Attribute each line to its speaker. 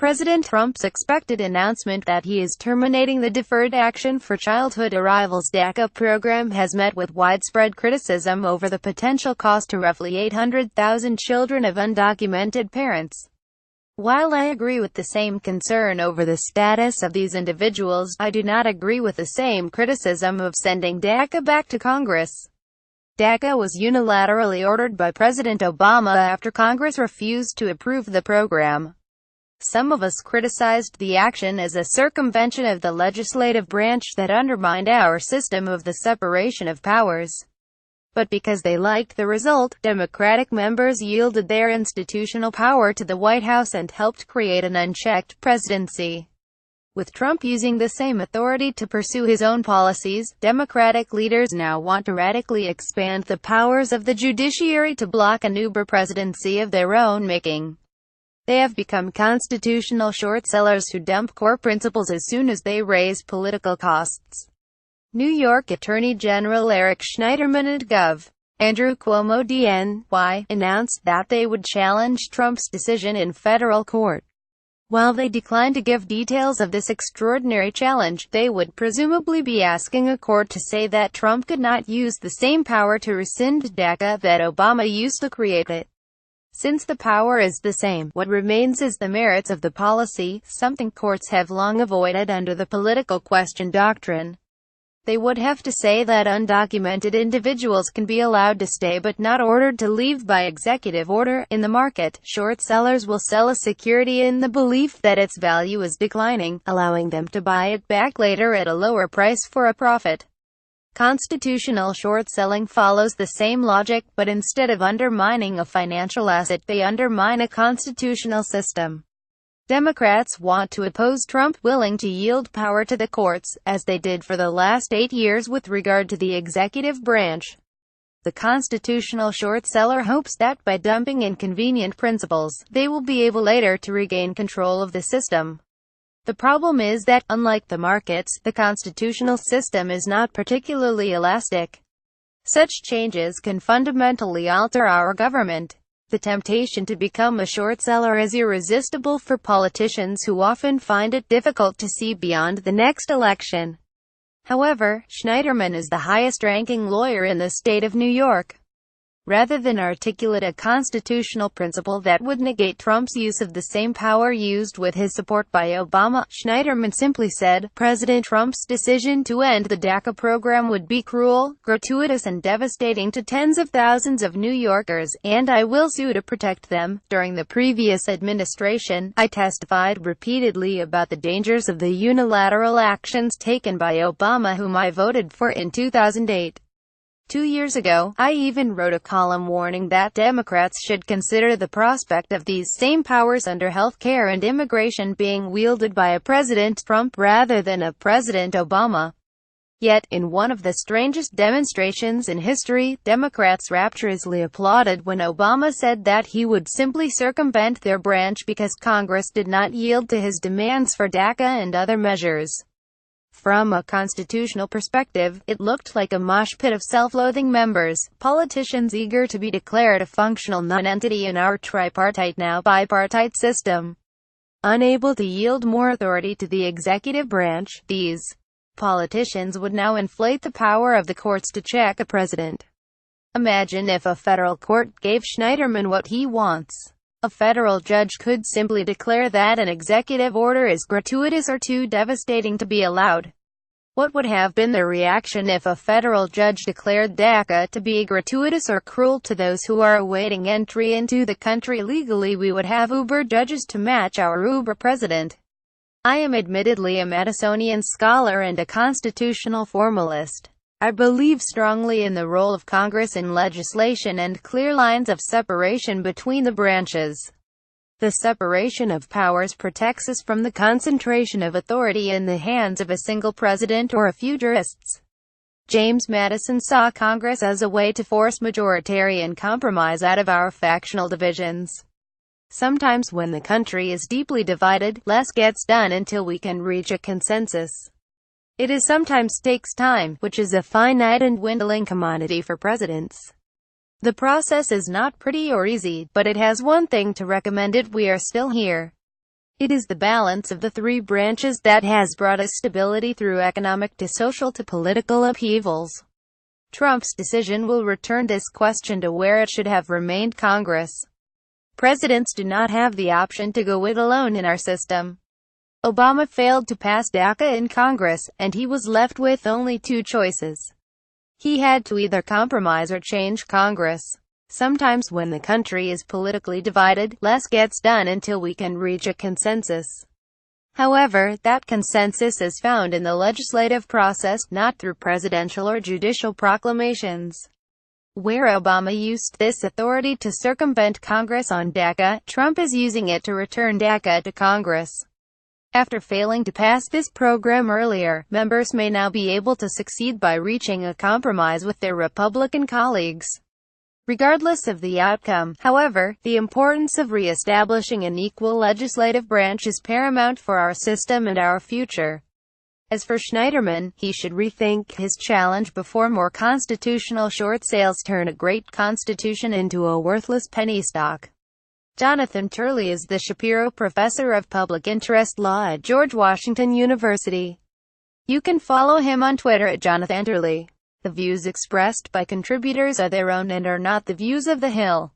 Speaker 1: President Trump's expected announcement that he is terminating the Deferred Action for Childhood Arrivals (daca) program has met with widespread criticism over the potential cost to roughly 800,000 children of undocumented parents. While I agree with the same concern over the status of these individuals, I do not agree with the same criticism of sending daca back to Congress. daca was unilaterally ordered by President Obama after Congress refused to approve the program. Some of us criticized the action as a circumvention of the legislative branch that undermined our system of the separation of powers. But because they liked the result, Democratic members yielded their institutional power to the White House and helped create an unchecked presidency. With Trump using the same authority to pursue his own policies, Democratic leaders now want to radically expand the powers of the judiciary to block an Uber presidency of their own making. They have become constitutional short sellers who dump core principles as soon as they raise political costs. New York Attorney General Eric Schneiderman and Gov. Andrew Cuomo DNY announced that they would challenge Trump's decision in federal court. While they declined to give details of this extraordinary challenge, they would presumably be asking a court to say that Trump could not use the same power to rescind daca that Obama used to create it. Since the power is the same, what remains is the merits of the policy, something courts have long avoided under the political question doctrine. They would have to say that undocumented individuals can be allowed to stay but not ordered to leave by executive order. In the market, short sellers will sell a security in the belief that its value is declining, allowing them to buy it back later at a lower price for a profit. Constitutional short selling follows the same logic, but instead of undermining a financial asset, they undermine a constitutional system. Democrats want to oppose Trump, willing to yield power to the courts, as they did for the last 8 years with regard to the executive branch. The constitutional short seller hopes that by dumping inconvenient principles, they will be able later to regain control of the system. The problem is that, unlike the markets, the constitutional system is not particularly elastic. Such changes can fundamentally alter our government. The temptation to become a short seller is irresistible for politicians who often find it difficult to see beyond the next election. However, Schneiderman is the highest-ranking lawyer in the state of New York. Rather than articulate a constitutional principle that would negate Trump's use of the same power used with his support by Obama, Schneiderman simply said, "President Trump's decision to end the daca program would be cruel, gratuitous and devastating to tens of thousands of New Yorkers, and I will sue to protect them." During the previous administration, I testified repeatedly about the dangers of the unilateral actions taken by Obama, whom I voted for in 2008. 2 years ago, I even wrote a column warning that Democrats should consider the prospect of these same powers under health care and immigration being wielded by a President Trump rather than a President Obama. Yet, in one of the strangest demonstrations in history, Democrats rapturously applauded when Obama said that he would simply circumvent their branch because Congress did not yield to his demands for daca and other measures. From a constitutional perspective, it looked like a mosh pit of self-loathing members, politicians eager to be declared a functional non-entity in our tripartite, now bipartite system. Unable to yield more authority to the executive branch, these politicians would now inflate the power of the courts to check a president. Imagine if a federal court gave Schneiderman what he wants. A federal judge could simply declare that an executive order is gratuitous or too devastating to be allowed. What would have been the reaction if a federal judge declared daca to be gratuitous or cruel to those who are awaiting entry into the country legally? We would have Uber judges to match our Uber president. I am admittedly a Madisonian scholar and a constitutional formalist. I believe strongly in the role of Congress in legislation and clear lines of separation between the branches. The separation of powers protects us from the concentration of authority in the hands of a single president or a few jurists. James Madison saw Congress as a way to force majoritarian compromise out of our factional divisions. Sometimes when the country is deeply divided, less gets done until we can reach a consensus. It is sometimes takes time, which is a finite and dwindling commodity for presidents. The process is not pretty or easy, but it has one thing to recommend it: we are still here. It is the balance of the three branches that has brought us stability through economic to social to political upheavals. Trump's decision will return this question to where it should have remained: Congress. Presidents do not have the option to go it alone in our system. Obama failed to pass DACA in Congress, and he was left with only two choices. He had to either compromise or change Congress. Sometimes when the country is politically divided, less gets done until we can reach a consensus. However, that consensus is found in the legislative process, not through presidential or judicial proclamations. Where Obama used this authority to circumvent Congress on DACA, Trump is using it to return DACA to Congress. After failing to pass this program earlier, members may now be able to succeed by reaching a compromise with their Republican colleagues. Regardless of the outcome, however, the importance of re-establishing an equal legislative branch is paramount for our system and our future. As for Schneiderman, he should rethink his challenge before more constitutional short sales turn a great constitution into a worthless penny stock. Jonathan Turley is the Shapiro Professor of Public Interest Law at George Washington University. You can follow him on Twitter at Jonathan Turley. The views expressed by contributors are their own and are not the views of The Hill.